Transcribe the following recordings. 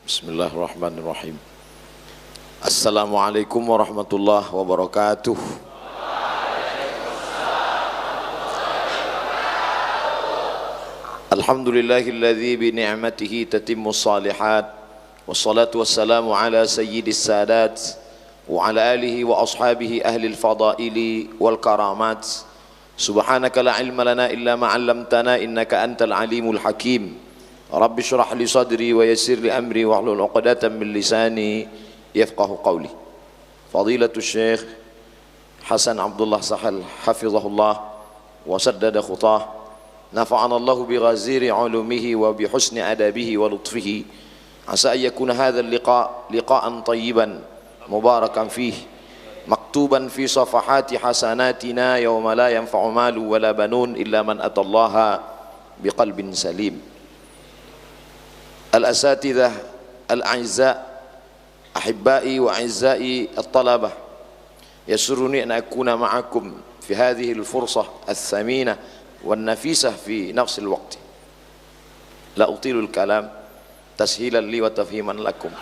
Bismillahirrahmanirrahim. Assalamualaikum warahmatullahi wabarakatuh. Alhamdulillahilladzi bi ni'matihi tatimmu shalihat. Wassalatu wassalamu ala sayyidis sadat wa ala alihi wa ashabihi ahlil fadaili wal karamat. Subhanaka la ilma lana illa ma 'allamtana innaka antal alimul hakim. Rabbi syrah li sadri wa yassir li amri wahlul 'uqdatam min lisani yafqahu qawli. Fadilatul Syekh Hasan Abdullah Sahal hafizahullah wa saddada khutah. Nafa'ana Allah bi ghaziri 'ulumihi wa bi husni adabihi wa lutfihi. Asa an yakuna hadzal liqa'an tayyiban mubarakan fihi maktuban fi safahati hasanatina yawma la yanfa'u malu wala banun illa man atallaha biqalbin salim. Al-asatidzah al-a'izza ahibbai wa a'izzai at-talabah, yasurruni an akuna ma'akum fi hadhihi al-fursah ath-thaminah wan-nafisah fi nafs al-waqt. La utilu al-kalam tashilan li wa tafhiman lakum.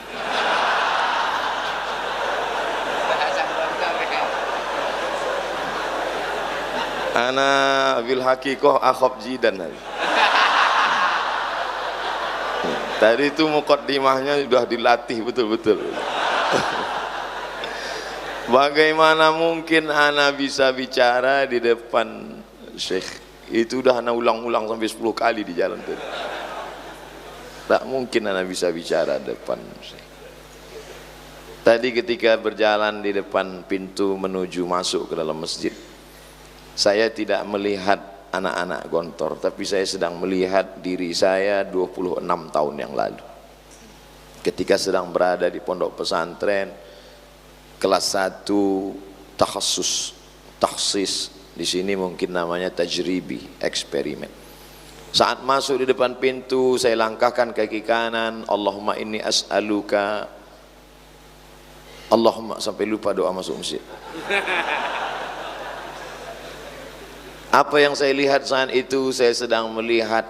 Ana bil haqiqah akhab jidan. Tadi itu muqaddimahnya sudah dilatih betul-betul. Bagaimana mungkin ana bisa bicara di depan Syekh? Itu udah ana ulang-ulang sampai 10 kali di jalan tadi. Tak mungkin ana bisa bicara di depan Syekh. Tadi ketika berjalan di depan pintu menuju masuk ke dalam masjid, saya tidak melihat anak-anak Gontor, tapi saya sedang melihat diri saya 26 tahun yang lalu ketika sedang berada di pondok pesantren kelas 1 takhsis, di sini mungkin namanya tajribi, eksperimen. Saat masuk di depan pintu saya langkahkan kaki kanan, Allahumma inni as'aluka, Allahumma, sampai lupa doa masuk masjid. Apa yang saya lihat saat itu? Saya sedang melihat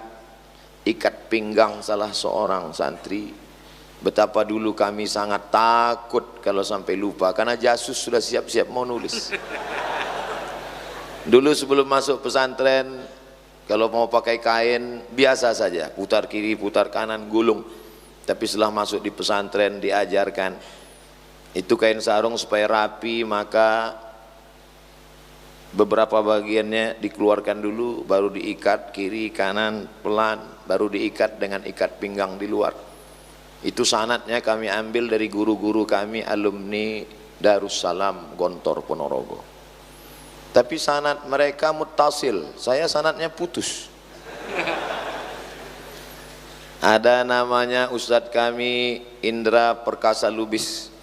ikat pinggang salah seorang santri. Betapa dulu kami sangat takut kalau sampai lupa, karena jasus sudah siap-siap mau nulis. Dulu sebelum masuk pesantren, kalau mau pakai kain biasa saja, putar kiri, putar kanan, gulung. Tapi setelah masuk di pesantren diajarkan itu kain sarung supaya rapi, maka beberapa bagiannya dikeluarkan dulu, baru diikat kiri kanan pelan, baru diikat dengan ikat pinggang di luar. Itu sanadnya kami ambil dari guru-guru kami alumni Darussalam Gontor Ponorogo. Tapi sanad mereka muttasil, saya sanadnya putus. Ada namanya Ustadz kami Indra Perkasa Lubis,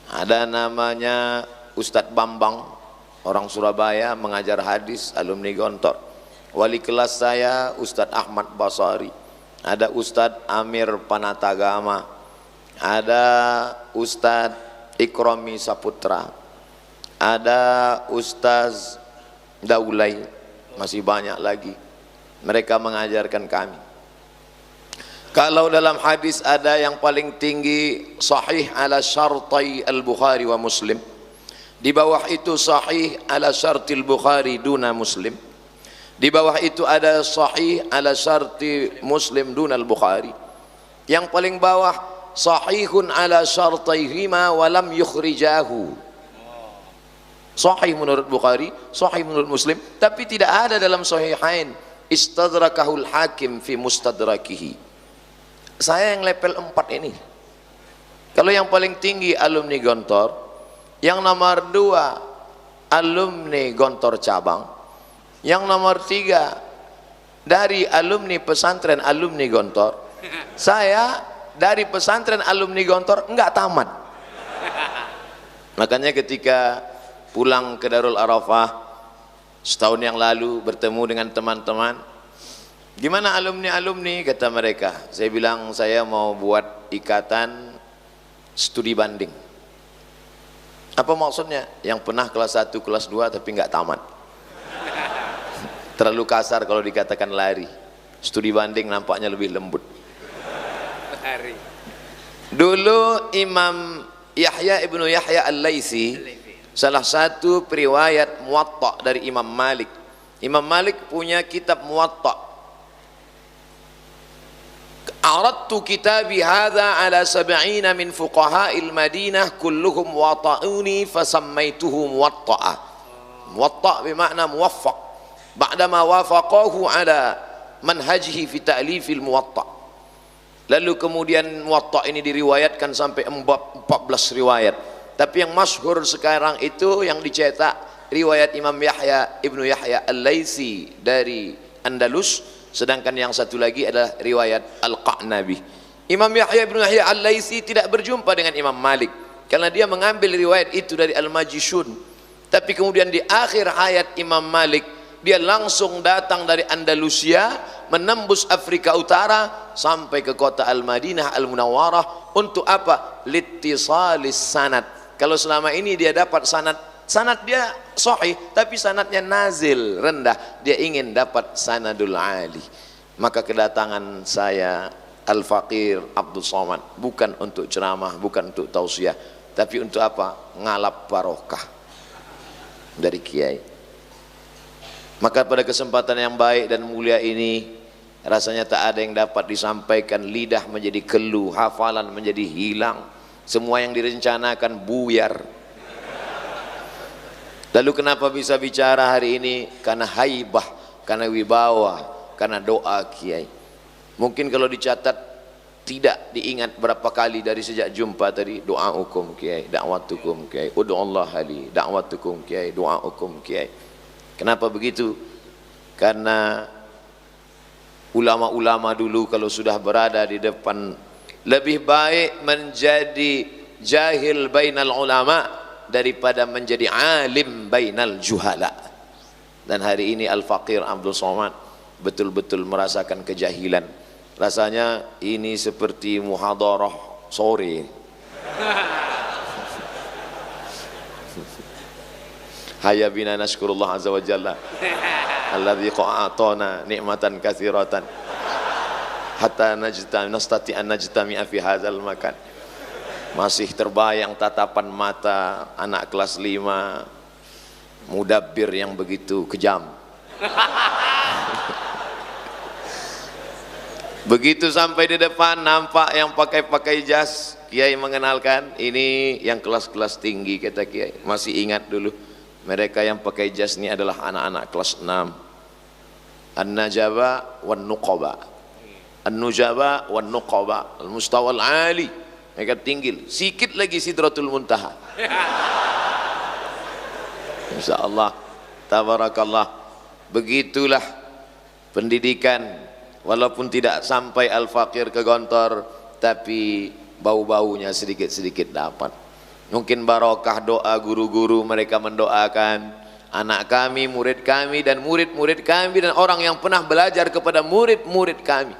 ada namanya Ustadz Bambang, orang Surabaya, mengajar hadis, alumni Gontor. Wali kelas saya Ustadz Ahmad Basari, ada Ustadz Amir Panatagama, ada Ustadz Ikromi Saputra, ada Ustadz Daulay, masih banyak lagi. Mereka mengajarkan kami. Kalau dalam hadis ada yang paling tinggi sahih ala syartai al-Bukhari wa Muslim, di bawah itu sahih ala syartil Bukhari duna Muslim, di bawah itu ada sahih ala syarti Muslim duna al-Bukhari, yang paling bawah sahihun ala syartaihima wa lam yukhrijahu. Sahih menurut Bukhari, sahih menurut Muslim, tapi tidak ada dalam sahihain. Istadrakahul Hakim fi mustadrakihi. Saya yang level 4 ini. Kalau yang paling tinggi alumni Gontor, yang nomor 2 alumni Gontor cabang, yang nomor 3 dari alumni pesantren alumni Gontor. Saya dari pesantren alumni Gontor enggak tamat. Makanya ketika pulang ke Darul Arafah setahun yang lalu, bertemu dengan teman-teman, gimana alumni-alumni, kata mereka. Saya bilang saya mau buat ikatan studi banding. Apa maksudnya? Yang pernah kelas 1, kelas 2 tapi enggak tamat. Terlalu kasar kalau dikatakan lari. Studi banding nampaknya lebih lembut. Lari. Dulu Imam Yahya ibnu Yahya Al-Laitsi, salah satu periwayat Muwatta dari Imam Malik. Imam Malik punya kitab Muwatta. Aradtu kitabi hadha ala sab'ina min fuqaha'il Madinah kulluhum wata'uni fasammaituhu Muwatta'a. Muwatta' bermakna muwaffaq. Ba'dama wafaqahu ala manhajihi fi ta'lifil Muwatta'. Lalu kemudian Muwatta ini diriwayatkan sampai 14 riwayat. Tapi yang masyhur sekarang itu yang dicetak riwayat Imam Yahya ibnu Yahya Al-Laitsi dari Andalus, sedangkan yang satu lagi adalah riwayat Al-Qa'nabi. Imam Yahya ibnu Yahya Al-Laitsi tidak berjumpa dengan Imam Malik karena dia mengambil riwayat itu dari Al-Majishun. Tapi kemudian di akhir hayat Imam Malik, dia langsung datang dari Andalusia, menembus Afrika Utara sampai ke kota Al-Madinah Al-Munawwarah. Untuk apa? Littisalis sanad. Kalau selama ini dia dapat sanad dia sahih, tapi sanadnya nazil, rendah. Dia ingin dapat sanadul ali. Maka kedatangan saya Al-Faqir Abdul Somad bukan untuk ceramah, bukan untuk tausiah, tapi untuk apa? Ngalap barokah dari kiai. Maka pada kesempatan yang baik dan mulia ini, rasanya tak ada yang dapat disampaikan. Lidah menjadi keluh, hafalan menjadi hilang, semua yang direncanakan buyar. Lalu kenapa bisa bicara hari ini? Karena haibah, karena wibawa, karena doa kiai. Mungkin kalau dicatat tidak diingat berapa kali dari sejak jumpa tadi. Doa hukum kiai, dakwatukum kiai, ud'ullah li, dakwatukum kiai, doa hukum kiai. Kenapa begitu? Karena ulama-ulama dulu kalau sudah berada di depan, lebih baik menjadi jahil bainal ulama daripada menjadi alim bainal juhala. Dan hari ini Al-Faqir Abdul Somad betul-betul merasakan kejahilan. Rasanya ini seperti muhadarah sore. Hayya bina nashkurullah azza wa jalla alladzi qa'atana ni'matan katsiratan hatta nastati an najtami'a fi hadzal makan. Masih terbayang tatapan mata anak kelas 5 mudabbir yang begitu kejam. Begitu sampai di depan, nampak yang pakai jas, kiai mengenalkan, ini yang kelas-kelas tinggi, kata kiai. Masih ingat dulu, mereka yang pakai jas ini adalah anak-anak kelas 6. An-Najaba wan Nuqaba. An-Nujaba wan Nuqaba, al-mustawa al-ali. Mereka tinggi, sikit lagi Sidratul Muntaha. Insyaallah, tabarakallah. Begitulah pendidikan. Walaupun tidak sampai Al-Faqir ke Gontor, tapi bau-baunya sedikit-sedikit dapat. Mungkin barokah doa guru-guru, mereka mendoakan anak kami, murid kami, dan murid-murid kami, dan orang yang pernah belajar kepada murid-murid kami.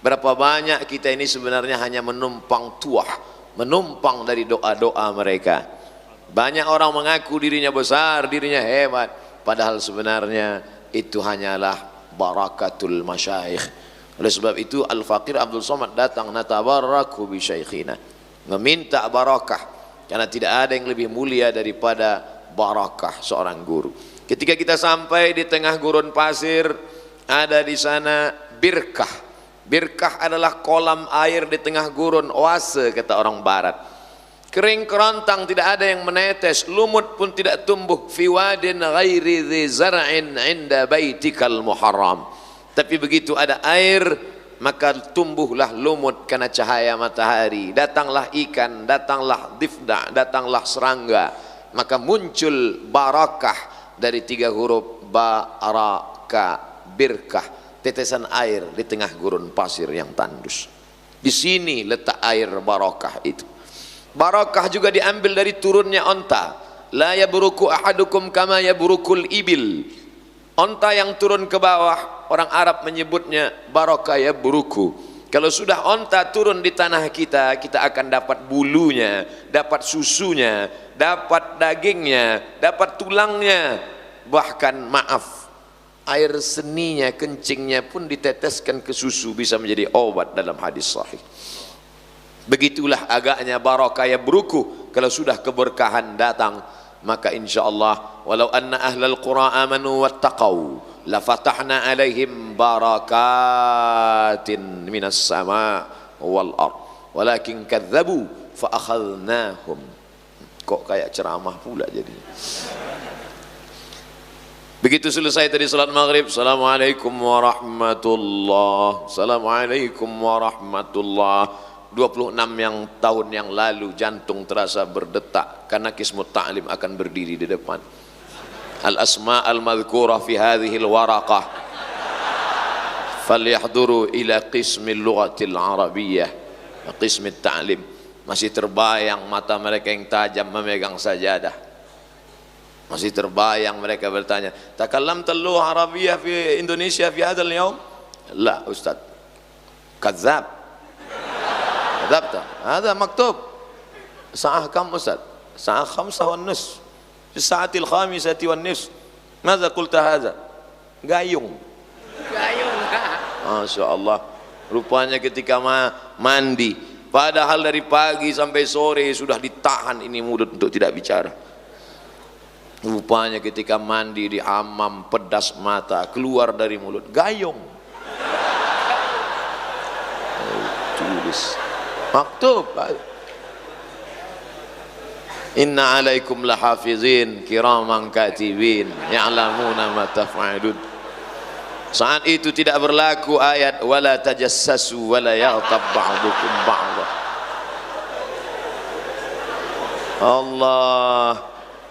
Berapa banyak kita ini sebenarnya hanya menumpang tuah, menumpang dari doa-doa mereka. Banyak orang mengaku dirinya besar, dirinya hebat, padahal sebenarnya itu hanyalah barakatul masyayikh. Oleh sebab itu Al-Faqir Abdul Somad datang, natabarraku bi syaikhina, meminta barakah, karena tidak ada yang lebih mulia daripada barakah seorang guru. Ketika kita sampai di tengah gurun pasir, ada di sana birkah. Birkah adalah kolam air di tengah gurun, oase kata orang barat. Kering kerontang, tidak ada yang menetes, lumut pun tidak tumbuh. Fi wadin ghairi dhi zar'in 'inda baitikal muharram. Tapi begitu ada air, maka tumbuhlah lumut karena cahaya matahari. Datanglah ikan, datanglah difda, datanglah serangga. Maka muncul barakah dari 3 huruf baraka, birkah, tetesan air di tengah gurun pasir yang tandus. Di sini letak air barakah itu. Barakah juga diambil dari turunnya onta. La yabruku ahadukum kama yabrukul ibil. Onta yang turun ke bawah, orang Arab menyebutnya barakah yabruku. Kalau sudah onta turun di tanah kita, kita akan dapat bulunya, dapat susunya, dapat dagingnya, dapat tulangnya. Bahkan maaf, air seninya, kencingnya pun diteteskan ke susu, bisa menjadi obat dalam hadis sahih. Begitulah agaknya barakah yang berukuh kalau sudah keberkahan datang. Maka insyaallah walau anna ahlal qura amanu wattaqau la fatahna alaihim barakatin minas sama wal ard walakin kadzabu fa akhadnahum. Kok kayak ceramah pula jadinya. Begitu selesai tadi salat maghrib, assalamualaikum warahmatullah, assalamualaikum warahmatullah. 26 tahun yang lalu jantung terasa berdetak karena Qismut Ta'lim akan berdiri di depan. Al-asma' al-madhkurah fi hadhihi al-waraqah falyahduru ila qismil lughatil arabiyyah qismit ta'lim. Masih terbayang mata mereka yang tajam memegang sajadah. Masih terbayang mereka bertanya, takallamta al-lugha arabiyyah fi Indonesia fi hadzal yaum? La ustaz, kadzab. كذبت هذا مكتوب الساعة كم أستاذ؟ الساعة 5:30 في الساعة 5:30. ماذا قلت هذا؟ gayung. Masya Allah. Rupanya ketika mandi, padahal dari pagi sampai sore sudah ditahan ini mulut untuk tidak bicara. Rupanya ketika mandi di hammam pedas mata keluar dari mulut gayung. Tulis. Maktub. Inna alaikum lahafizin kiraman katibin ya'lamuna ma taf'alun. Saat itu tidak berlaku ayat wala tajassasu wala yaghtab ba'dukum ba'dha. Allah,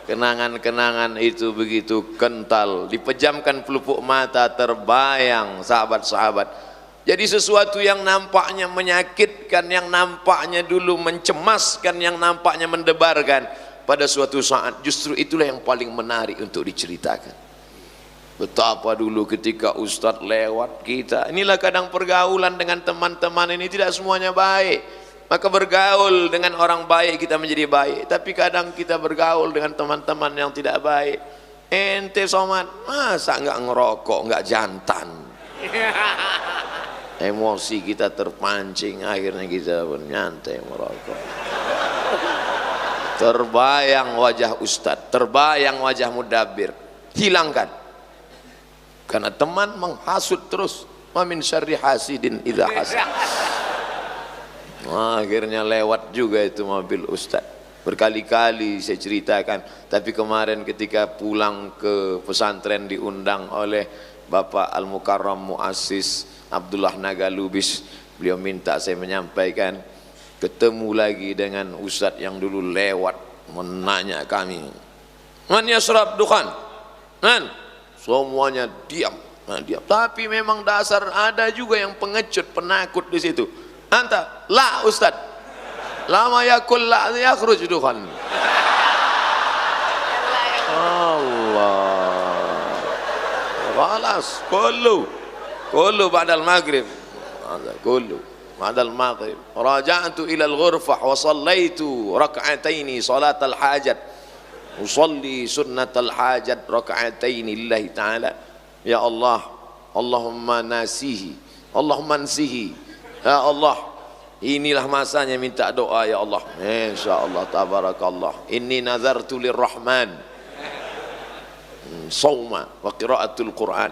kenangan-kenangan itu begitu kental, dipejamkan pelupuk mata terbayang sahabat-sahabat. Jadi sesuatu yang nampaknya menyakitkan, yang nampaknya dulu mencemaskan, yang nampaknya mendebarkan, pada suatu saat justru itulah yang paling menarik untuk diceritakan. Betapa dulu ketika Ustadz lewat kita, inilah kadang pergaulan dengan teman-teman ini tidak semuanya baik. Maka bergaul dengan orang baik kita menjadi baik, tapi kadang kita bergaul dengan teman-teman yang tidak baik. Ente Somad, masa nggak ngerokok, nggak jantan? Emosi kita terpancing, akhirnya kita nyantai merokok. Terbayang wajah ustadz, terbayang wajah mudabbir, hilangkan. Karena teman menghasut terus. Wa min syarri hasidin idza hasad. Akhirnya lewat juga itu mobil ustadz. Berkali-kali saya ceritakan, tapi kemarin ketika pulang ke pesantren diundang oleh Bapak Al-Mukarram Muassis Abdullah Nagalubis, beliau minta saya menyampaikan, ketemu lagi dengan ustadz yang dulu lewat menanya kami, man yasrab dukhan, man, semuanya diam, diam. Tapi memang dasar ada juga yang pengecut, penakut di situ. Anta, la ustadz, lama yakul la yakhruj dukhan. Allah, khalas, kullu ba'dal maghrib, kullu ba'dal maghrib raja'tu ila al-ghurfah wa sallaitu rak'ataini salatal hajat, usalli sunnatal hajat rak'ataini lillahi ta'ala. Ya Allah, Allahumma nasihi, Allahumma nsihi, ya Allah, inilah masanya minta doa ya Allah. Insyaallah, tabarakallah, inni nazartu lirrahman sawma wa qiraatul Quran.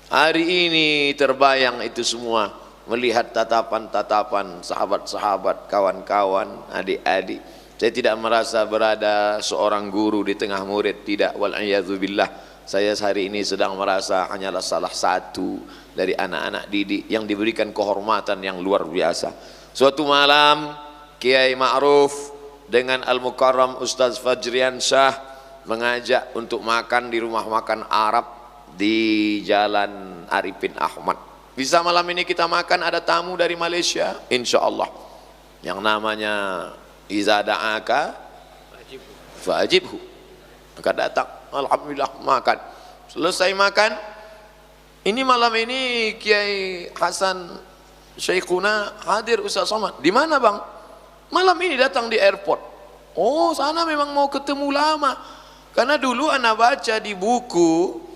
Hari ini terbayang itu semua, melihat tatapan-tatapan sahabat-sahabat, kawan-kawan, adik-adik. Saya tidak merasa berada seorang guru di tengah murid, tidak, wal'iyadzubillah. Saya hari ini sedang merasa hanyalah salah satu dari anak-anak didik yang diberikan kehormatan yang luar biasa. Suatu malam Kiai Ma'ruf dengan Al-Mukarram Ustaz Fajrian Syah mengajak untuk makan di rumah makan Arab di Jalan Arifin Ahmad. Bisa malam ini kita makan, ada tamu dari Malaysia insyaallah yang namanya iza da'aka fa'ajibhu, maka datang, alhamdulillah makan. Selesai makan, ini malam ini Kiai Hasan Syekhuna hadir. Ustaz Somad, di mana bang? Malam ini datang di airport. Oh, sana memang mau ketemu lama, karena dulu anak baca di buku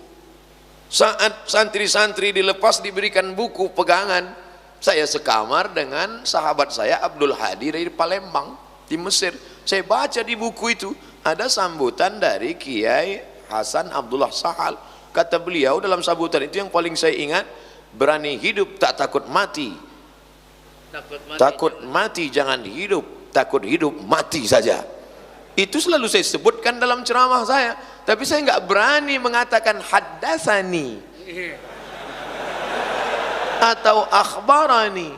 saat santri-santri dilepas diberikan buku pegangan, Saya sekamar dengan sahabat saya Abdul Hadi dari Palembang di Mesir. Saya baca di buku itu ada sambutan dari Kiai Hasan Abdullah Sahal. Kata beliau dalam sambutan itu yang paling saya ingat, berani hidup tak takut mati. Takut mati jangan hidup, takut hidup mati saja. Itu selalu saya sebutkan dalam ceramah saya, tapi saya nggak berani mengatakan haddatsani atau akhbarani.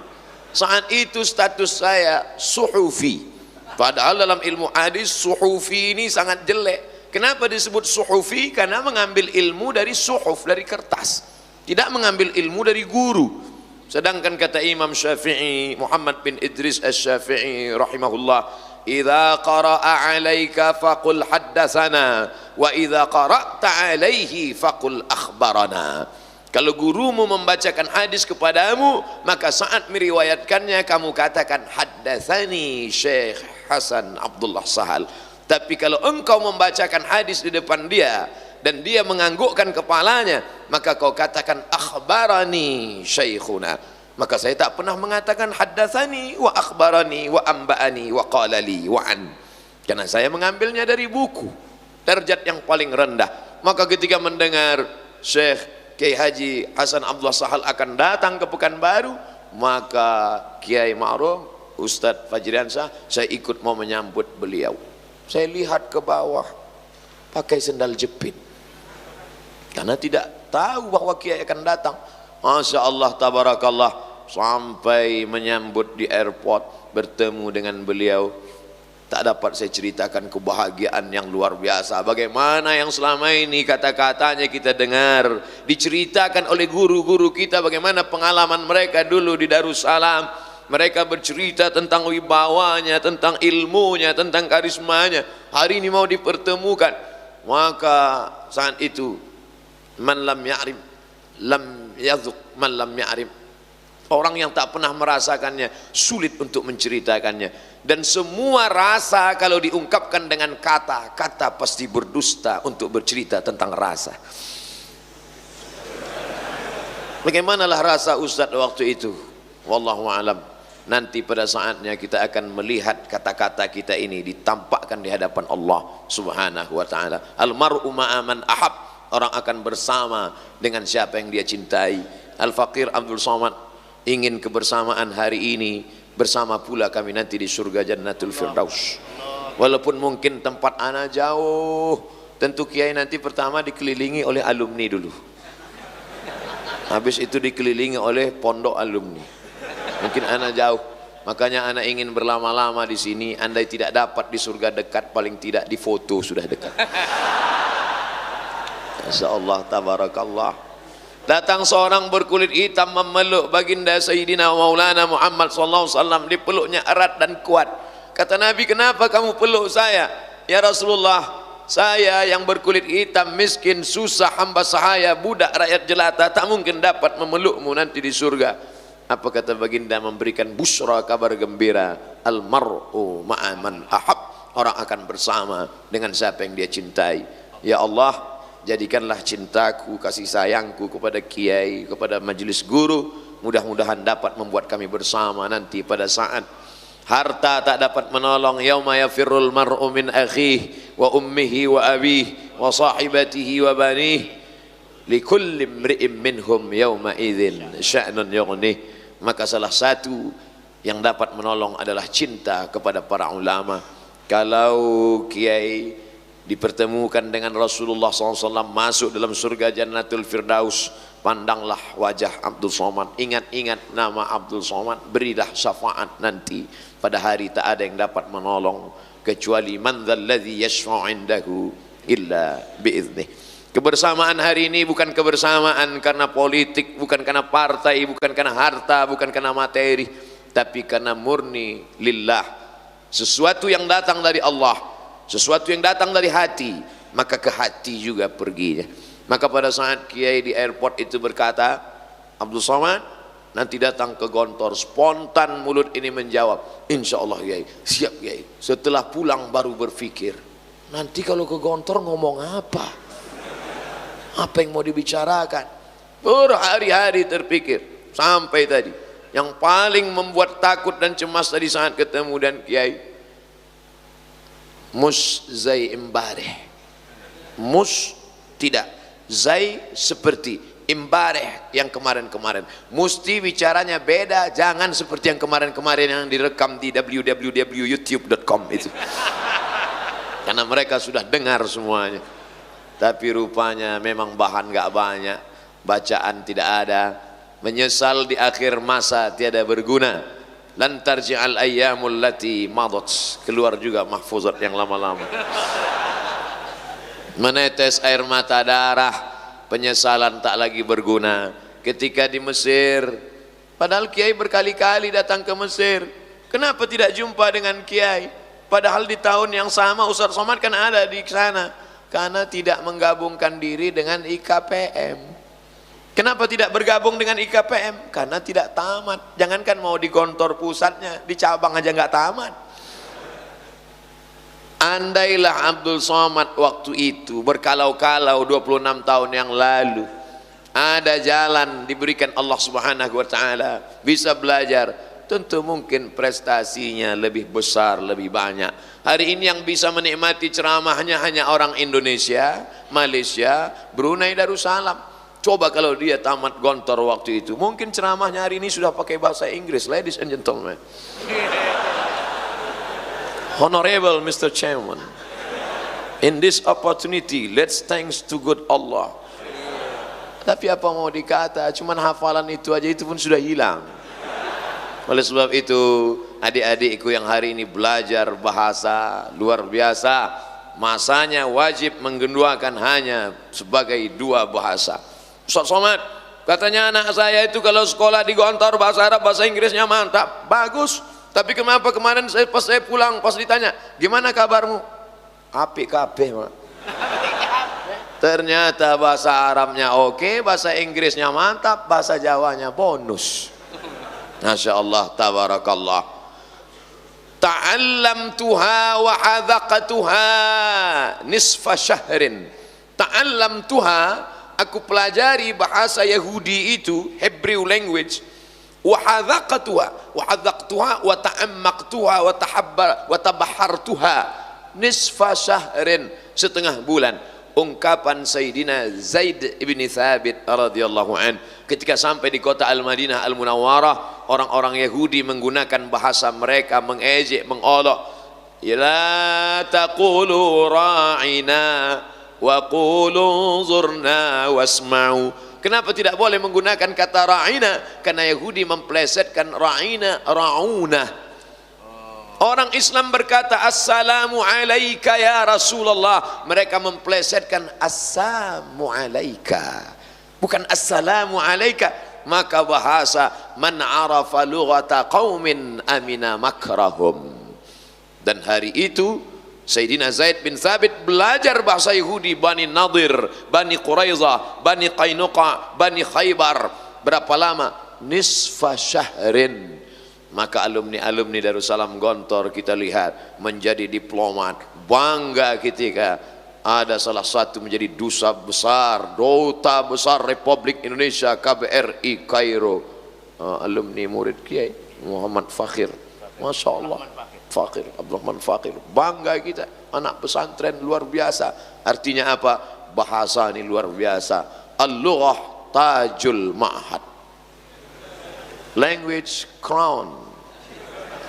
Saat itu status saya suhufi, padahal dalam ilmu hadis suhufi ini sangat jelek. Kenapa disebut suhufi? Karena mengambil ilmu dari suhuf, dari kertas, tidak mengambil ilmu dari guru. Sedangkan kata Imam Syafi'i, Muhammad bin Idris Asy-Syafi'i rahimahullah, idza qara'a 'alaika faqul haddatsana wa idza qara'ta 'alaihi faqul akhbarana. Kalau gurumu membacakan hadis kepadamu, maka saat meriwayatkannya kamu katakan haddatsani Syekh Hasan Abdullah Sahal. Tapi kalau engkau membacakan hadis di depan dia dan dia menganggukkan kepalanya, maka kau katakan akhbarani syekhuna. Maka saya tak pernah mengatakan haddatsani wa akhbarani wa amba'ani wa qala li wa an, karena saya mengambilnya dari buku, derajat yang paling rendah. Maka ketika mendengar Syekh Kiai Haji Hasan Abdullah Sahal akan datang ke Pekanbaru, maka Kiai Ma'ruf Ustadz Fajriansyah, saya ikut mau menyambut beliau. Saya lihat ke bawah pakai sendal jepit karena tidak tahu bahwa Kiai akan datang. Masya Allah tabarakallah, sampai menyambut di airport, bertemu dengan beliau, tak dapat saya ceritakan kebahagiaan yang luar biasa. Bagaimana yang selama ini kata-katanya kita dengar diceritakan oleh guru-guru kita, bagaimana pengalaman mereka dulu di Darussalam. Mereka bercerita tentang wibawanya, tentang ilmunya, tentang karismanya. Hari ini mau dipertemukan. Maka saat itu man lam ya'rif lam yadhuq man lam ya'rif, orang yang tak pernah merasakannya sulit untuk menceritakannya. Dan semua rasa kalau diungkapkan dengan kata-kata pasti berdusta untuk bercerita tentang rasa. Bagaimanalah rasa Ustadz waktu itu? Wallahu a'lam. Nanti pada saatnya kita akan melihat kata-kata kita ini ditampakkan di hadapan Allah Subhanahu wa taala. Al-mar'u ma'a man ahab, orang akan bersama dengan siapa yang dia cintai. Al-Faqir Abdul Somad ingin kebersamaan hari ini bersama pula kami nanti di surga Jannatul Firdaus. Walaupun mungkin tempat ana jauh, tentu Kiai nanti pertama dikelilingi oleh alumni dulu, habis itu dikelilingi oleh pondok alumni. Mungkin ana jauh, makanya ana ingin berlama-lama di sini. Andai tidak dapat di surga dekat, paling tidak di foto sudah dekat. Insyaallah tabarakallah. Datang seorang berkulit hitam memeluk baginda Sayyidina Maulana Muhammad sallallahu alaihi wasallam, dipeluknya erat dan kuat. Kata Nabi, kenapa kamu peluk saya? Ya Rasulullah, saya yang berkulit hitam, miskin, susah, hamba sahaya, budak rakyat jelata, tak mungkin dapat memelukmu nanti di surga. Apa kata baginda? Memberikan busra, kabar gembira. Al-mar'u ma'a man ahab, orang akan bersama dengan siapa yang dia cintai. Ya Allah, jadikanlah cintaku, kasih sayangku kepada kiai, kepada majelis guru, mudah-mudahan dapat membuat kami bersama nanti pada saat harta tak dapat menolong. Yauma yafirrul mar'u min akhihi wa ummihi wa abihi wa sahibatihi wa banihi likulli imri'in minhum yauma idzin sya'nun yughnih. Maka salah satu yang dapat menolong adalah cinta kepada para ulama. Kalau kiai dipertemukan dengan Rasulullah SAW, masuk dalam surga Jannatul Firdaus, pandanglah wajah Abdul Somad, ingat-ingat nama Abdul Somad, berilah syafaat nanti. Pada hari tak ada yang dapat menolong kecuali man dzalladzi yashfa'u 'indahu illa bi'idzni. Kebersamaan hari ini bukan kebersamaan karena politik, bukan karena partai, bukan karena harta, bukan karena materi, tapi karena murni lillah. Sesuatu yang datang dari Allah, sesuatu yang datang dari hati, maka ke hati juga perginya. Maka pada saat Kiai di airport itu berkata, Abdul Somad nanti datang ke Gontor, spontan mulut ini menjawab, insya Allah Kiai, siap Kiai. Setelah pulang baru berpikir, nanti kalau ke Gontor ngomong apa? Apa yang mau dibicarakan? Berhari-hari terpikir sampai tadi yang paling membuat takut dan cemas tadi saat ketemu dan kiai, mus zai imbareh. Mus tidak, zai seperti, imbareh yang kemarin-kemarin. Mesti bicaranya beda, jangan seperti yang kemarin-kemarin yang direkam di www.youtube.com itu. Karena mereka sudah dengar semuanya. Tapi rupanya memang bahan gak banyak, bacaan tidak ada, menyesal di akhir masa tiada berguna. Lan tarji'al ayyamul lati madat, keluar juga mahfuzat yang lama-lama. Menetes air mata darah, penyesalan tak lagi berguna. Ketika di Mesir, padahal kiai berkali-kali datang ke Mesir, kenapa tidak jumpa dengan kiai? Padahal di tahun yang sama Ustaz Somad kan ada di sana. Karena tidak menggabungkan diri dengan IKPM. Kenapa tidak bergabung dengan IKPM? Karena tidak tamat. Jangankan mau di kantor pusatnya, di cabang aja nggak tamat. Andailah Abdul Somad waktu itu berkalau-kalau 26 tahun yang lalu, ada jalan diberikan Allah Subhanahu wa taala, bisa belajar, tentu mungkin prestasinya lebih besar, lebih banyak. Hari ini yang bisa menikmati ceramahnya hanya orang Indonesia, Malaysia, Brunei Darussalam. Coba kalau dia tamat gontor waktu itu, mungkin ceramahnya hari ini sudah pakai bahasa Inggris. Ladies and gentlemen, Honorable Mr. Chairman, in this opportunity, let's thanks to good Allah. Tapi apa mau dikata, cuman hafalan itu aja itu pun sudah hilang. Oleh sebab itu, adik-adikku yang hari ini belajar bahasa luar biasa, masanya wajib menggenduakan hanya sebagai 2 bahasa. Ustaz Somad, katanya anak saya itu kalau sekolah di Gontor bahasa Arab, bahasa Inggrisnya mantap, bagus. Tapi kenapa kemarin pas saya pulang, pas ditanya, gimana kabarmu? Apik kabeh, Mak. Ternyata bahasa Arabnya oke, bahasa Inggrisnya mantap, bahasa Jawanya bonus. Masya Allah, tabarakallah. Ta'allamtuha wa hadaqatuha nisfa syahrin. Ta'allamtuha, aku pelajari bahasa Yahudi itu, Hebrew language. Wa hadaqatuha wa ta'ammaqtuha wa tabahartuha nisfa syahrin, setengah bulan. Ungkapan Sayyidina Zaid ibn Thabit radhiyallahu an ketika sampai di kota Al-Madinah Al-Munawwarah, orang-orang Yahudi menggunakan bahasa mereka, mengejek, mengolok. La taqulu ra'ina wa qulu zurna wasma'u. Kenapa tidak boleh menggunakan kata ra'ina? Karena Yahudi memplesetkan ra'ina, ra'una. Orang Islam berkata assalamu alaika ya Rasulullah, mereka memplesetkan assamu alaika, bukan assalamu alaika. Maka bahasa man arafa lughata qaumin amina makrahum. Dan hari itu Sayyidina Zaid bin Thabit belajar bahasa Yahudi, Bani Nadir, Bani Quraizah, Bani Qainuqa, Bani Khaybar. Berapa lama? Nisfa syahrin. Maka alumni-alumni Darussalam Gontor kita lihat menjadi diplomat, bangga ketika ada salah satu menjadi duta besar Republik Indonesia KBRI Kairo, alumni murid Kiai Muhammad Fakhir. Masya Allah, Fakhir, Abdurrahman Fakhir, bangga kita, anak pesantren luar biasa. Artinya apa? Bahasa ini luar biasa. Al-lughah tajul ma'had, language crown.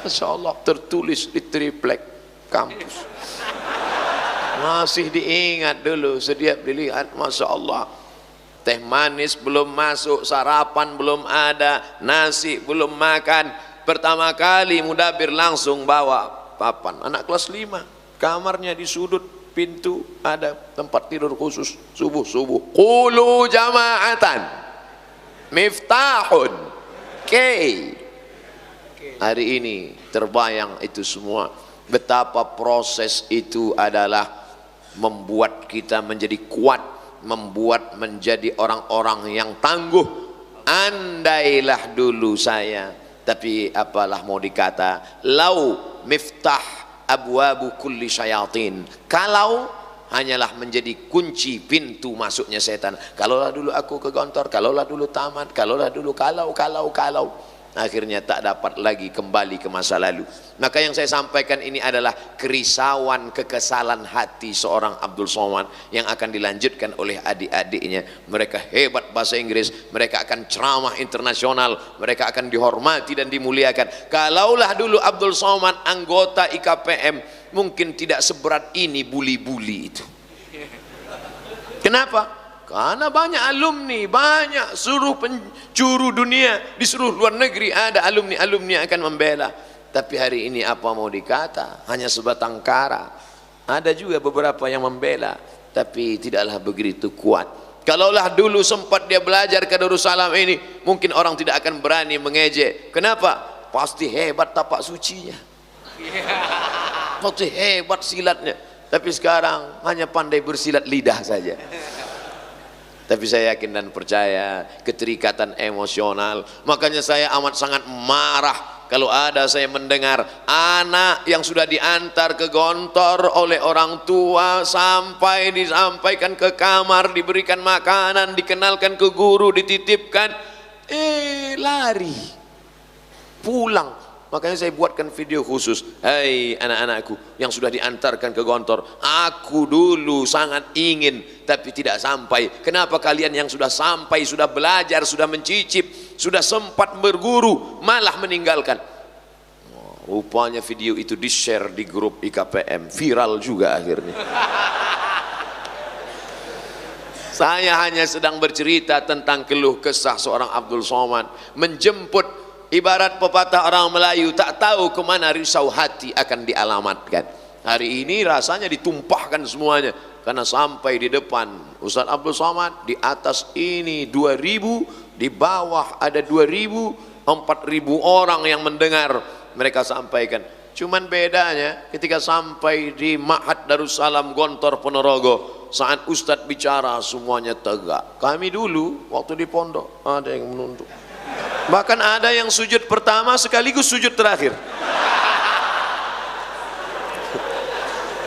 Masya Allah, tertulis di triplek kampus, masih diingat dulu, setiap dilihat. Masya Allah, teh manis belum masuk, sarapan belum ada, nasi belum makan. Pertama kali mudabir langsung bawa papan, anak kelas 5, kamarnya di sudut pintu ada tempat tidur khusus. Subuh qulu jama'atan miftahun kei. Hari ini terbayang itu semua, betapa proses itu adalah membuat kita menjadi kuat, membuat menjadi orang-orang yang tangguh. Andailah dulu saya, tapi apalah mau dikata, lau miftah abwabu kulli syayatin, kalau hanyalah menjadi kunci pintu masuknya setan. Kalaulah dulu aku ke Gontor, kalaulah dulu tamat, kalaulah dulu kalau. akhirnya tak dapat lagi kembali ke masa lalu. Maka yang saya sampaikan ini adalah kerisauan, kekesalan hati seorang Abdul Somad yang akan dilanjutkan oleh adik-adiknya. Mereka hebat bahasa Inggris, mereka akan ceramah internasional, mereka akan dihormati dan dimuliakan. Kalaulah dulu Abdul Somad anggota IKPM, mungkin tidak seberat ini buli-buli itu. Kenapa? Karena banyak alumni, banyak seluruh penjuru dunia, di seluruh luar negeri ada alumni-alumni yang akan membela. Tapi hari ini apa mau dikata, hanya sebatang kara. Ada juga beberapa yang membela, tapi tidaklah begitu kuat. Kalaulah dulu sempat dia belajar ke Darussalam ini, mungkin orang tidak akan berani mengejek. Kenapa? Pasti hebat tapak sucinya, pasti hebat silatnya. Tapi sekarang hanya pandai bersilat lidah saja. Tapi saya yakin dan percaya keterikatan emosional. Makanya saya amat sangat marah kalau ada saya mendengar anak yang sudah diantar ke Gontor oleh orang tua sampai disampaikan ke kamar, diberikan makanan, dikenalkan ke guru, dititipkan, lari pulang. Makanya saya buatkan video khusus. Hai anak-anakku yang sudah diantarkan ke Gontor, aku dulu sangat ingin tapi tidak sampai. Kenapa kalian yang sudah sampai, sudah belajar, sudah mencicip, sudah sempat berguru, malah meninggalkan? Rupanya video itu di-share di grup IKPM, viral juga akhirnya. Saya hanya sedang bercerita tentang keluh kesah seorang Abdul Somad menjemput. Ibarat pepatah orang Melayu, tak tahu kemana risau hati akan dialamatkan. Hari ini rasanya ditumpahkan semuanya, karena sampai di depan Ustaz Abdul Somad, di atas ini 2000, di bawah ada 2000, 4000 orang yang mendengar mereka sampaikan. Cuman bedanya ketika sampai di Ma'had Darussalam Gontor Ponorogo, saat Ustaz bicara semuanya tegak. Kami dulu waktu di pondok ada yang menunduk, bahkan ada yang sujud pertama sekaligus sujud terakhir.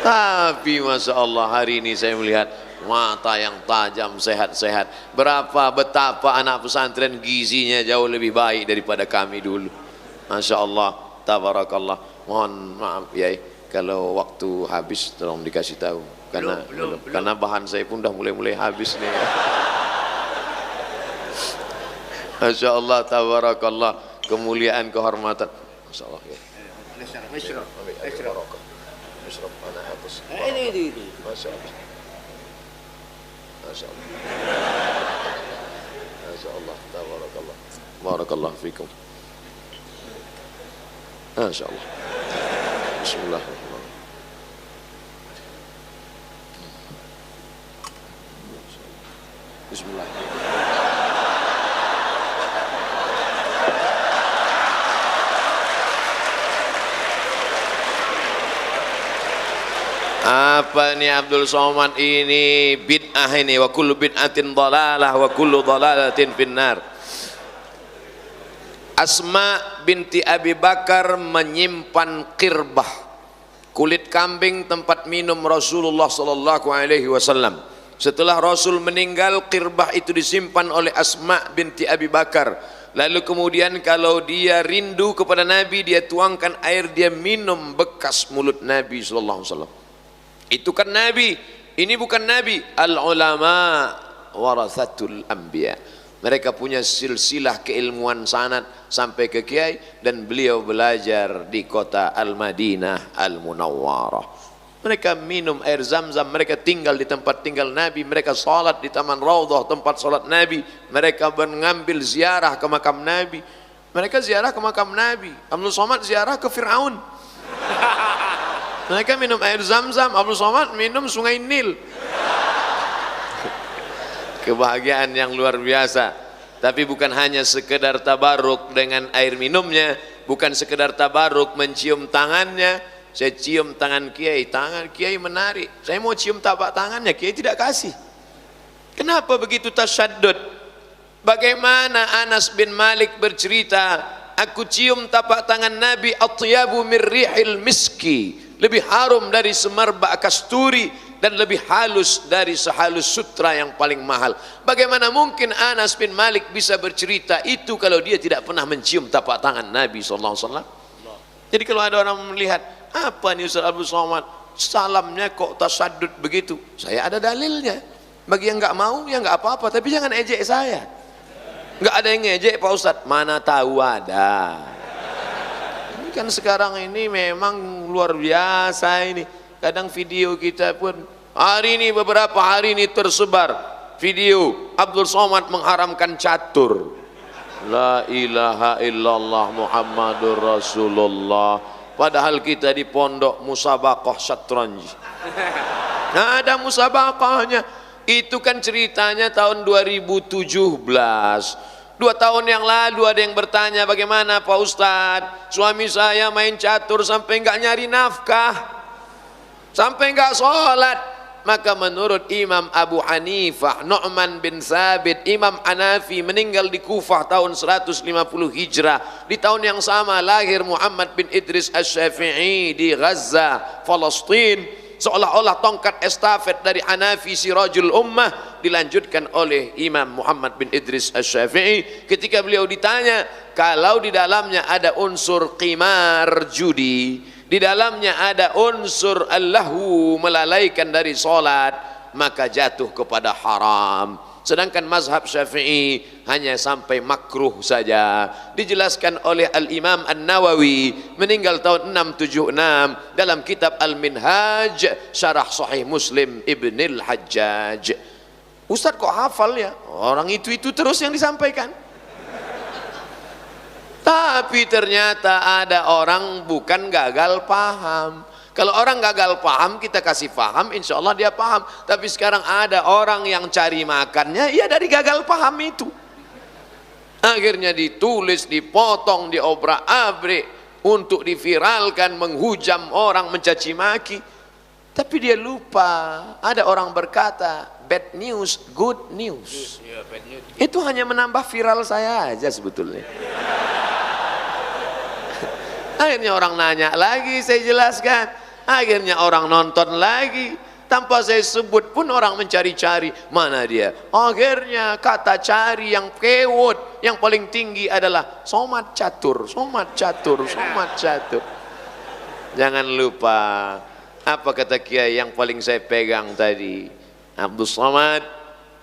Tapi Masya Allah, hari ini saya melihat mata yang tajam, sehat-sehat. Betapa anak pesantren gizinya jauh lebih baik daripada kami dulu. Masya Allah, tabarakallah. Mohon maaf ya kalau waktu habis tolong dikasih tahu, karena bahan saya pun udah mulai habis nih. Masya Allah, tabarakallah, kemuliaan, kehormatan. Masya Allah ya. Ini. Masya Allah. Masya Allah. Masya Allah, tabarakallah. Barakallah fikum. Masya Allah. Bismillahirrahmanirrahim. Bismillahirrahmanirrahim. Apa nih Abdul Somad ini? Bid'ah ini. Wa kullu bid'atin dhalalah wa kullu dhalalatin finnar. Asma binti Abi Bakar menyimpan qirbah, kulit kambing tempat minum Rasulullah sallallahu alaihi wasallam. Setelah Rasul meninggal, qirbah itu disimpan oleh Asma binti Abi Bakar. Lalu kemudian kalau dia rindu kepada Nabi, dia tuangkan air, dia minum bekas mulut Nabi sallallahu alaihi wasallam. Itu kan Nabi, ini bukan Nabi. Al-ulama warathatul anbiya. Mereka punya silsilah keilmuan sanad sampai ke kiai, dan beliau belajar di kota Al-Madinah Al-Munawwarah. Mereka minum air Zam-Zam, mereka tinggal di tempat tinggal Nabi, mereka salat di Taman Raudhah tempat salat Nabi, mereka mengambil ziarah ke makam Nabi, mereka ziarah ke makam Nabi. Abdul Somad ziarah ke Fir'aun. Mereka minum air Zam-Zam, Abdul Somad minum sungai Nil. Kebahagiaan yang luar biasa. Tapi bukan hanya sekedar tabaruk dengan air minumnya, bukan sekedar tabaruk mencium tangannya. Saya cium tangan kiai, tangan kiai menarik. Saya mau cium tapak tangannya, kiai tidak kasih. Kenapa begitu tasyaddud? Bagaimana Anas bin Malik bercerita, aku cium tapak tangan Nabi, atyabu min rihil miski, lebih harum dari semerbak kasturi. dan lebih halus dari sehalus sutra yang paling mahal. Bagaimana mungkin Anas bin Malik bisa bercerita itu kalau dia tidak pernah mencium tapak tangan Nabi SAW? Jadi kalau ada orang melihat, apa nih Ustaz Abdul Somad, salamnya kok tasaddud begitu, saya ada dalilnya. Bagi yang nggak mau ya nggak apa-apa, tapi jangan ejek saya. Nggak ada yang ngejek Pak Ustadz, mana tahu ada. Ini kan sekarang ini memang luar biasa ini. Kadang video kita pun hari ini, beberapa hari ini tersebar video Abdul Somad mengharamkan catur. La ilaha illallah Muhammadur Rasulullah. Padahal kita di pondok musabaqah syatranj. Nah, ada musabaqahnya. Itu kan ceritanya tahun 2017. 2 tahun yang lalu ada yang bertanya, bagaimana Pak Ustadz, suami saya main catur sampai nggak nyari nafkah, sampai nggak sholat. Maka menurut Imam Abu Hanifah, Nu'man bin Thabit, Imam Hanafi meninggal di Kufah tahun 150 Hijrah. Di tahun yang sama lahir Muhammad bin Idris Asy-Syafi'i di Gaza, Palestina. Seolah-olah tongkat estafet dari Hanafi Sirajul Ummah dilanjutkan oleh Imam Muhammad bin Idris Asy-Syafi'i. Ketika beliau ditanya, kalau di dalamnya ada unsur qimar, judi, di dalamnya ada unsur allahu, melalaikan dari solat, maka jatuh kepada haram. Sedangkan mazhab Syafi'i hanya sampai makruh saja. Dijelaskan oleh Al-Imam An-Nawawi, meninggal tahun 676, dalam kitab Al-Minhaj Syarah Sahih Muslim Ibnil Hajjaj. Ustaz kok hafal ya? Orang itu terus yang disampaikan. Tapi ternyata ada orang bukan gagal paham. Kalau orang gagal paham, kita kasih paham, insya Allah dia paham. Tapi sekarang ada orang yang cari makannya, ya dari gagal paham itu. Akhirnya ditulis, dipotong, diobrak-abrik untuk diviralkan, menghujam orang, mencaci maki. Tapi dia lupa, ada orang berkata, bad news, good news. Itu hanya menambah viral saya aja sebetulnya. Akhirnya orang nanya lagi, saya jelaskan. Akhirnya orang nonton lagi, tanpa saya sebut pun orang mencari-cari, mana dia. Akhirnya kata cari yang kewot, yang paling tinggi adalah somat catur, somat catur, somat catur. Jangan lupa, apa kata kiai yang paling saya pegang tadi, Abdul Somad,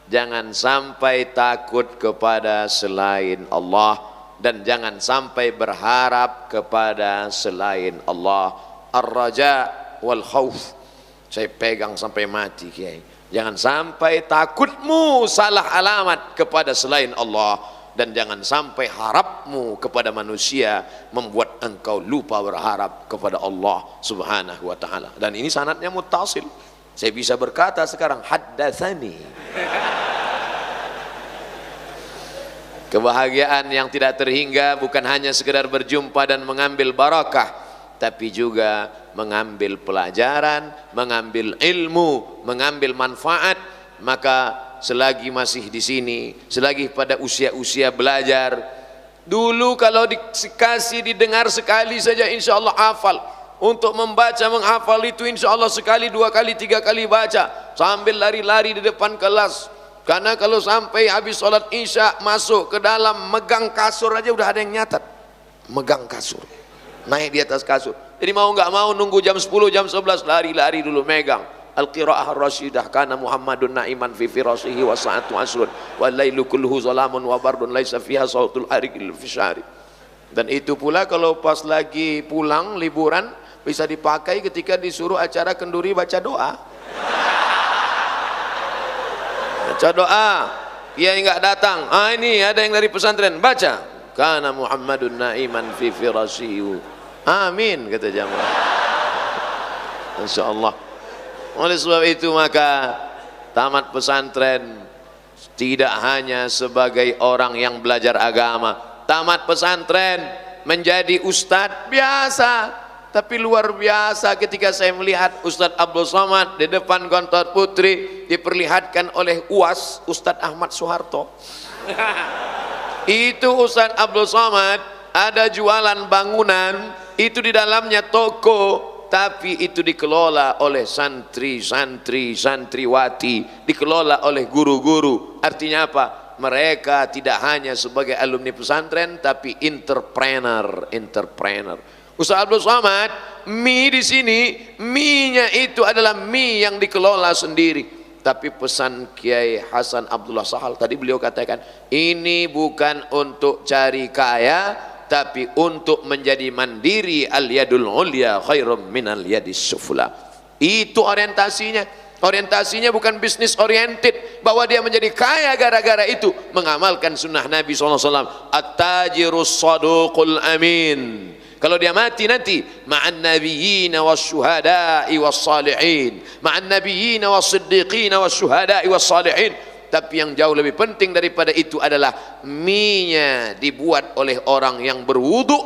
jangan sampai takut kepada selain Allah, dan jangan sampai berharap kepada selain Allah. Ar-raja wal khauf, saya pegang sampai mati kiai. Jangan sampai takutmu salah alamat kepada selain Allah, dan jangan sampai harapmu kepada manusia membuat engkau lupa berharap kepada Allah Subhanahu wa taala. Dan ini sanadnya muttasil. Saya bisa berkata sekarang haddatsani. Kebahagiaan yang tidak terhingga bukan hanya sekedar berjumpa dan mengambil barakah, tapi juga mengambil pelajaran, mengambil ilmu, mengambil manfaat. Maka selagi masih di sini, selagi pada usia-usia belajar, dulu kalau dikasih didengar sekali saja insya Allah hafal. Untuk membaca, menghafal itu insya Allah sekali, 2 kali, 3 kali baca sambil lari-lari di depan kelas. Karena kalau sampai habis sholat isya masuk ke dalam, megang kasur aja udah ada yang nyatat, megang kasur, naik di atas kasur. Jadi mau nggak mau nunggu jam 10, jam 11 lari-lari dulu megang. Al-qiraah ar-rasyidah kana Muhammadun na'iman fi firasihi wa sa'atu asrun wa lailu kulluhu zalamun wa bardun laisa fiha sautul ariqil fishari. Dan itu pula kalau pas lagi pulang liburan bisa dipakai ketika disuruh acara kenduri baca doa. Baca doa, kiai nggak datang, ini ada yang dari pesantren, baca kana Muhammadun na'iman fi firasihi. Amin kata jamaah. Insyaallah. Oleh sebab itu maka tamat pesantren tidak hanya sebagai orang yang belajar agama. Tamat pesantren menjadi ustadz biasa, tapi luar biasa ketika saya melihat Ustadz Abdul Somad di depan Gontor Putri diperlihatkan oleh UAS Ustadz Ahmad Soeharto. Itu Ustadz Abdul Somad ada jualan bangunan, itu di dalamnya toko, tapi itu dikelola oleh santri-santri, santriwati, dikelola oleh guru-guru. Artinya apa? Mereka tidak hanya sebagai alumni pesantren, tapi entrepreneur. Ustaz Abdul Somad, mie di sini, mie-nya itu adalah mie yang dikelola sendiri. Tapi pesan Kiai Hasan Abdullah Sahal tadi, beliau katakan, ini bukan untuk cari kaya, tapi untuk menjadi mandiri. Al-yadul ulya khairum minal yadis sufla. Itu orientasinya. Orientasinya bukan bisnis oriented, bahwa dia menjadi kaya gara-gara itu mengamalkan sunnah Nabi SAW. At-tajirus saduqul amin. Kalau dia mati nanti, ma'an nabiyyin wasyuhada'i wassalihin, ma'an nabiyyin wassiddiqin wasyuhada'i wassalihin. Tapi yang jauh lebih penting daripada itu adalah mie-nya dibuat oleh orang yang berwudu,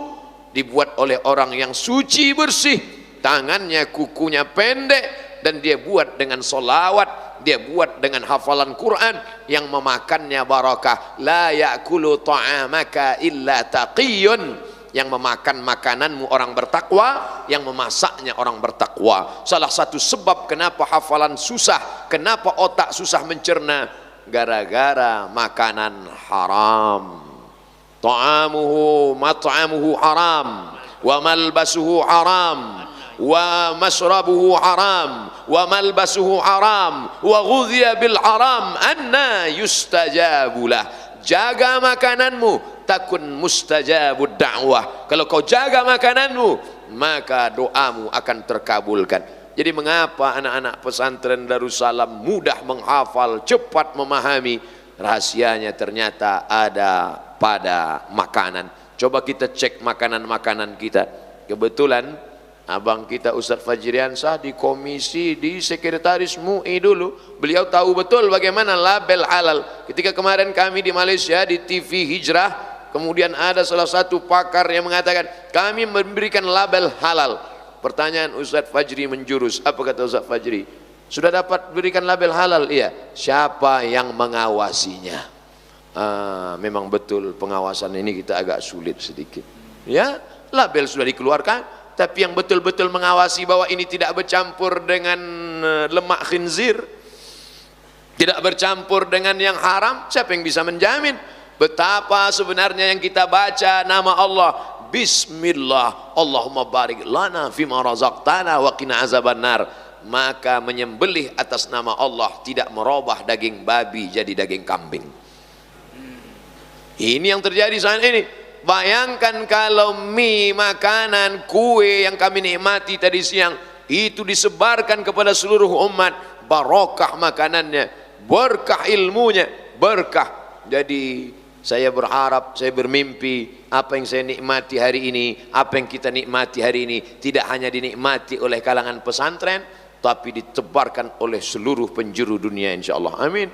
dibuat oleh orang yang suci bersih, tangannya kukunya pendek, dan dia buat dengan solawat, dia buat dengan hafalan Quran yang memakannya barakah. La ya'kulu ta'amaka illa taqiyun. Yang memakan makananmu orang bertakwa, yang memasaknya orang bertakwa. Salah satu sebab kenapa hafalan susah, kenapa otak susah mencerna, gara-gara makanan haram. Ta'amuhu mat'amuhu haram, wa malbasuhu haram, wa masrabuhu haram, wa malbasuhu haram, wa ghudhiya bil haram, anna yustajabulah. Jaga makananmu, takun mustajabud da'wah. Kalau kau jaga makananmu, maka doamu akan terkabulkan. Jadi mengapa anak-anak pesantren Darussalam mudah menghafal, cepat memahami? Rahasianya ternyata ada pada makanan. Coba kita cek makanan-makanan kita. Kebetulan abang kita Ustaz Fajriansah di komisi, di sekretaris MUI dulu, beliau tahu betul bagaimana label halal. Ketika kemarin kami di Malaysia di TV Hijrah, kemudian ada salah satu pakar yang mengatakan kami memberikan label halal. Pertanyaan Ustaz Fajri menjurus, apa kata Ustaz Fajri? Sudah dapat berikan label halal? Iya. Siapa yang mengawasinya? Memang betul pengawasan ini kita agak sulit sedikit. Ya, label sudah dikeluarkan, tapi yang betul-betul mengawasi bahwa ini tidak bercampur dengan lemak khinzir, tidak bercampur dengan yang haram, siapa yang bisa menjamin? Betapa sebenarnya yang kita baca nama Allah, Bismillah, Allahumma barik lana fima razaqtana wa qina azabannar. Maka menyembelih atas nama Allah tidak merubah daging babi jadi daging kambing. Ini yang terjadi saat ini. Bayangkan kalau mie, makanan, kue yang kami nikmati tadi siang itu disebarkan kepada seluruh umat, barokah makanannya, berkah ilmunya, berkah. Jadi saya berharap, saya bermimpi apa yang saya nikmati hari ini, apa yang kita nikmati hari ini tidak hanya dinikmati oleh kalangan pesantren, tapi ditebarkan oleh seluruh penjuru dunia, insyaallah. Amin.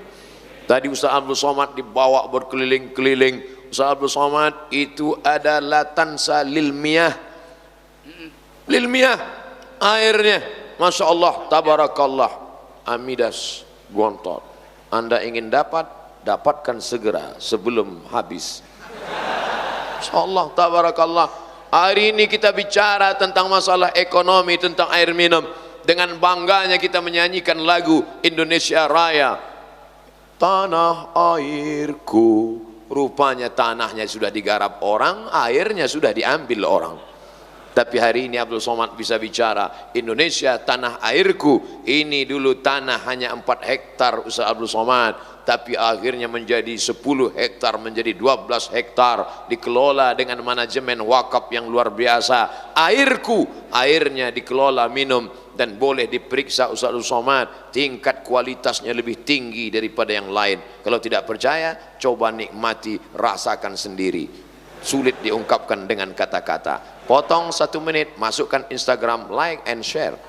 Tadi Ustaz Abdul Somad dibawa berkeliling-keliling. Ustaz Abdul Somad itu adalah tansa lil miyah, airnya, masya Allah, tabarakallah, amidas gontor. Anda ingin dapatkan segera sebelum habis. Masya Allah, tabarakallah. Hari ini kita bicara tentang masalah ekonomi, tentang air minum. Dengan bangganya kita menyanyikan lagu Indonesia Raya. Tanah airku, rupanya tanahnya sudah digarap orang, airnya sudah diambil orang. Tapi hari ini Abdul Somad bisa bicara, Indonesia tanah airku. Ini dulu tanah hanya 4 hektar Ustaz Abdul Somad, tapi akhirnya menjadi 10 hektar, menjadi 12 hektar, dikelola dengan manajemen wakaf yang luar biasa. Airku, airnya dikelola minum, dan boleh diperiksa Ustaz Abdul Somad, tingkat kualitasnya lebih tinggi daripada yang lain. Kalau tidak percaya, coba nikmati, rasakan sendiri. Sulit diungkapkan dengan kata-kata. Potong 1 menit, masukkan Instagram, like and share.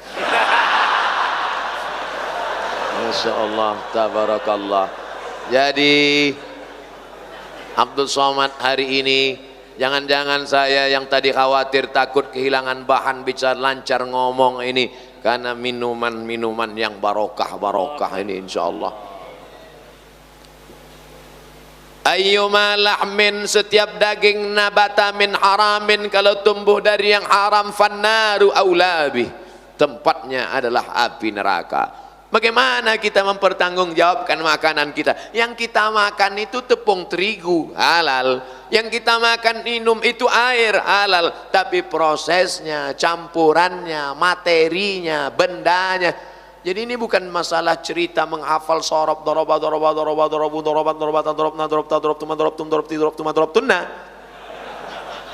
Masya Allah, tabarakallah. Jadi Abdul Somad hari ini, jangan-jangan saya yang tadi khawatir takut kehilangan bahan bicara lancar ngomong ini, karena minuman-minuman yang barokah ini insya Allah. Ayyuma lahmin, setiap daging nabata min haramin, kalau tumbuh dari yang haram, fannaru aulabi, tempatnya adalah api neraka. Bagaimana kita mempertanggungjawabkan makanan kita? Yang kita makan itu tepung terigu, halal. Yang kita makan minum itu air, halal. Tapi prosesnya, campurannya, materinya, bendanya. Jadi ini bukan masalah cerita menghafal sorob, doroba, doroba, doroba, dorobu, doroban, dorobatan, dorobna, dorobta, dorobtuma, dorobtum, dorobti, dorobtuma, dorobtunna.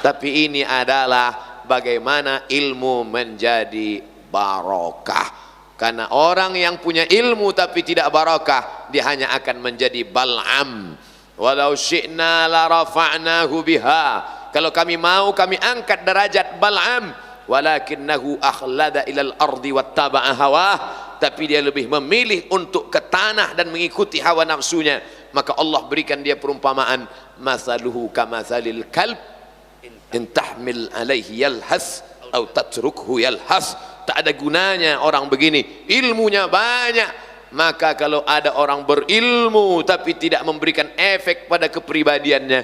Tapi ini adalah bagaimana ilmu menjadi barokah. Karena orang yang punya ilmu tapi tidak barakah, dia hanya akan menjadi Bal'am. Walau syi'na la rafa'nahu biha. Kalau kami mau, kami angkat derajat Bal'am. Walakinnahu akhlada ilal ardi wattaba'a hawah. Tapi dia lebih memilih untuk ke tanah dan mengikuti hawa nafsunya. Maka Allah berikan dia perumpamaan, mathaluhu kamathalil kalb in tahmil alaihi yalhas atau tatrukhu yalhas. Tak ada gunanya orang begini, ilmunya banyak. Maka kalau ada orang berilmu tapi tidak memberikan efek pada kepribadiannya,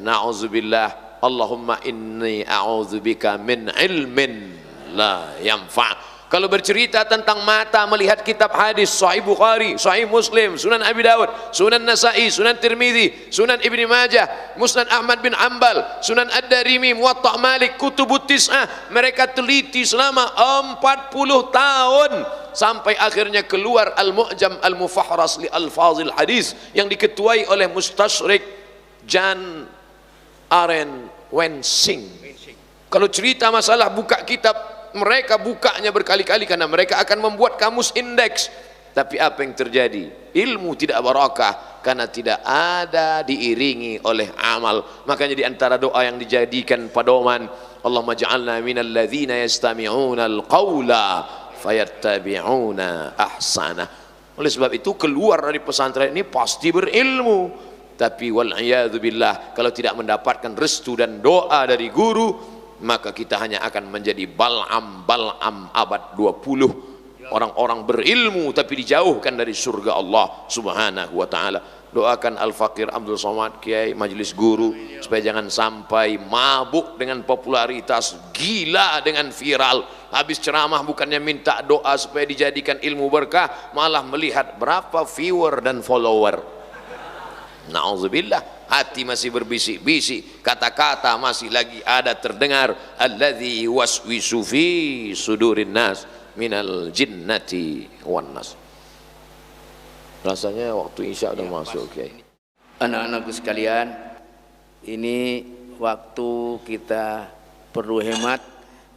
na'udzubillah, Allahumma inni a'udzubika min ilmin la yanfa'. Kalau bercerita tentang mata melihat kitab hadis, Sahih Bukhari, Sahih Muslim, Sunan Abi Dawud, Sunan Nasa'i, Sunan Tirmidzi, Sunan Ibni Majah, Musnad Ahmad bin Ambal, Sunan Ad-Darimi, Muwatta' Malik, Kutubut Tis'ah, mereka teliti selama 40 tahun sampai akhirnya keluar Al-Mu'jam Al-Mufahras li Alfazil Hadis yang diketuai oleh Mustashrik Jan Aren Wensing. Kalau cerita masalah buka kitab, mereka bukanya berkali-kali karena mereka akan membuat kamus indeks. Tapi apa yang terjadi? Ilmu tidak barakah karena tidak ada diiringi oleh amal. Makanya di antara doa yang dijadikan pedoman, Allahumma ja'alna minal ladzina yastami'una al-qawla fayattabi'una ahsana. Oleh sebab itu keluar dari pesantren ini pasti berilmu. Tapi wal'iyadzu billah, kalau tidak mendapatkan restu dan doa dari guru, maka kita hanya akan menjadi Bal'am abad 20. Orang-orang berilmu tapi dijauhkan dari surga Allah subhanahu wa ta'ala. Doakan Al-Faqir Abdul Somad, Kiai, Majelis Guru, supaya jangan sampai mabuk dengan popularitas, gila dengan viral. Habis ceramah bukannya minta doa supaya dijadikan ilmu berkah, malah melihat berapa viewer dan follower. Na'udzubillah, hati masih berbisik-bisik, kata-kata masih lagi ada terdengar, alladzi waswisu fi sudurin nas minal jinnati wan nas. Rasanya waktu Isya udah masuk, okay. Anak-anakku sekalian, ini waktu kita perlu hemat.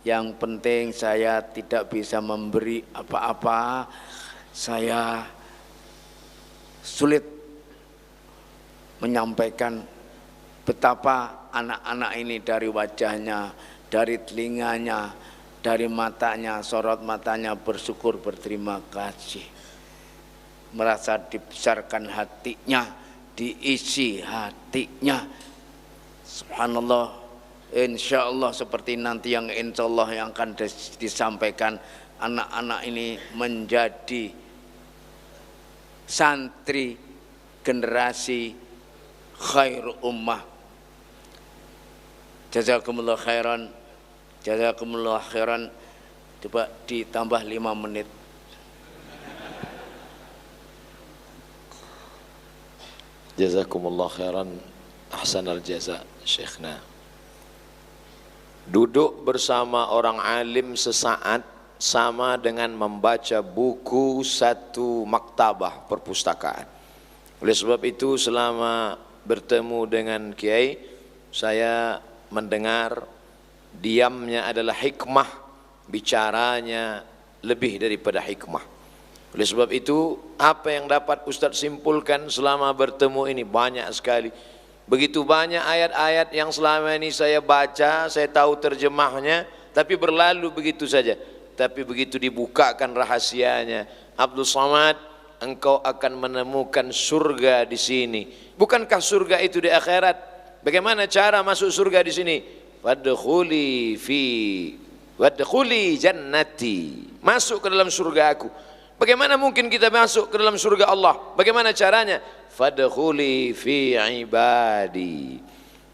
Yang penting saya tidak bisa memberi apa-apa. Saya sulit menyampaikan betapa anak-anak ini dari wajahnya, dari telinganya, dari matanya, sorot matanya bersyukur, berterima kasih, merasa dibesarkan hatinya, diisi hatinya. Subhanallah, insya Allah seperti nanti yang insya Allah yang akan disampaikan, anak-anak ini menjadi santri generasi khairu ummah. Jazakumullah khairan, jazakumullah khairan. Coba ditambah 5 menit. Jazakumullah khairan, ahsanal jaza syekhna. Duduk bersama orang alim sesaat sama dengan membaca buku satu maktabah perpustakaan. Oleh sebab itu selama bertemu dengan Kiai, saya mendengar diamnya adalah hikmah, bicaranya lebih daripada hikmah. Oleh sebab itu apa yang dapat Ustadz simpulkan selama bertemu ini banyak sekali. Begitu banyak ayat-ayat yang selama ini saya baca, saya tahu terjemahnya, tapi berlalu begitu saja. Tapi begitu dibukakan rahasianya, Abdul Somad, engkau akan menemukan surga di sini. Bukankah surga itu di akhirat? Bagaimana cara masuk surga di sini? Wadkhuli jannati. Masuk ke dalam surga aku. Bagaimana mungkin kita masuk ke dalam surga Allah? Bagaimana caranya? Fadkhuli fi ibadi.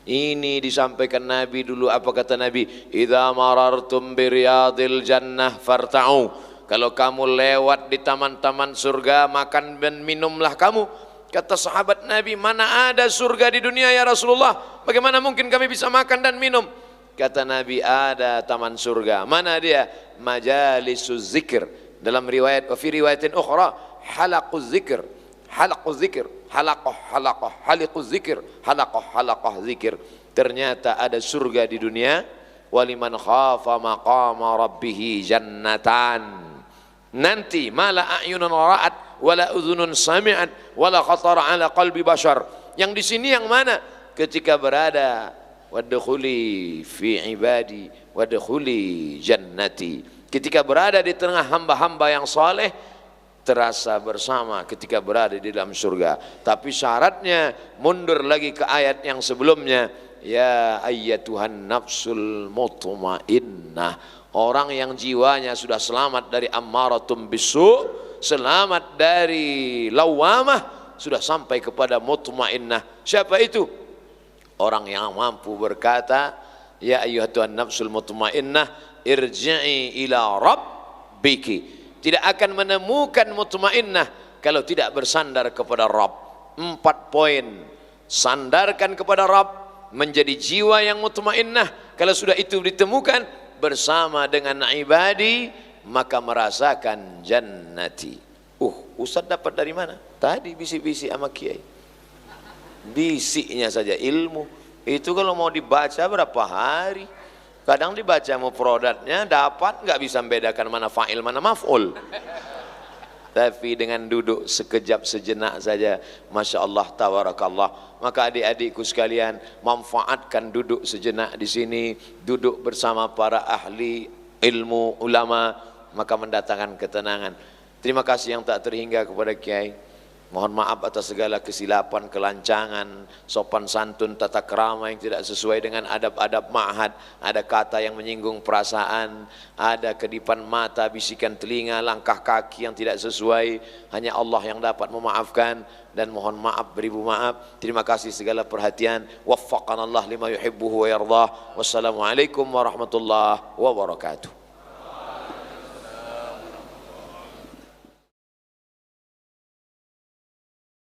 Ini disampaikan Nabi dulu. Apa kata Nabi? Idza marartum biriyadil jannah farta'u. Kalau kamu lewat di taman-taman surga, makan dan minumlah kamu. Kata sahabat Nabi, mana ada surga di dunia ya Rasulullah? Bagaimana mungkin kami bisa makan dan minum? Kata Nabi, ada taman surga. Mana dia? Majalisuz zikr. Dalam riwayat, wa fi riwayatin ukhra, halaquz zikr. Halaquz zikr. Halaqah halikuz zikir, halaqah zikir. Ternyata ada surga di dunia. Waliman khafa maqama rabbih jannatan. Nanti mala a'yunun ra'at wala udhunun sami'at wala khatara ala qalbi bashar. Yang di sini yang mana? Ketika berada wadkhuli fi ibadi wadkhuli jannati. Ketika berada di tengah hamba-hamba yang saleh, terasa bersama ketika berada di dalam surga. Tapi syaratnya mundur lagi ke ayat yang sebelumnya, ya ayyatuhan nafsul mutmainnah. Orang yang jiwanya sudah selamat dari ammaratum bisu, selamat dari lawamah, sudah sampai kepada mutmainnah. Siapa itu? Orang yang mampu berkata, ya ayyatuhan nafsul mutmainnah irji'i ila rabbiki. Tidak akan menemukan mutmainnah kalau tidak bersandar kepada Rabb. 4 poin. Sandarkan kepada Rabb, menjadi jiwa yang mutmainnah. Kalau sudah itu ditemukan bersama dengan ibadi, maka merasakan jannati. Ustaz dapat dari mana? Tadi bisik-bisik sama kiai. Bisiknya saja ilmu. Itu kalau mau dibaca berapa hari? Kadang dibaca mufradatnya dapat nggak bisa membedakan mana fa'il mana maf'ul. Tapi dengan duduk sekejap sejenak saja, masya Allah tabarakallah. Maka adik-adikku sekalian, manfaatkan duduk sejenak di sini, duduk bersama para ahli ilmu ulama, maka mendatangkan ketenangan. Terima kasih yang tak terhingga kepada Kiai. Mohon maaf atas segala kesilapan, kelancangan, sopan santun, tata krama yang tidak sesuai dengan adab-adab ma'had. Ada kata yang menyinggung perasaan, ada kedipan mata, bisikan telinga, langkah kaki yang tidak sesuai. Hanya Allah yang dapat memaafkan, dan mohon maaf beribu maaf. Terima kasih segala perhatian. Waffaqanallah lima yuhibbuhu wa yardah. Wassalamualaikum warahmatullahi wabarakatuh.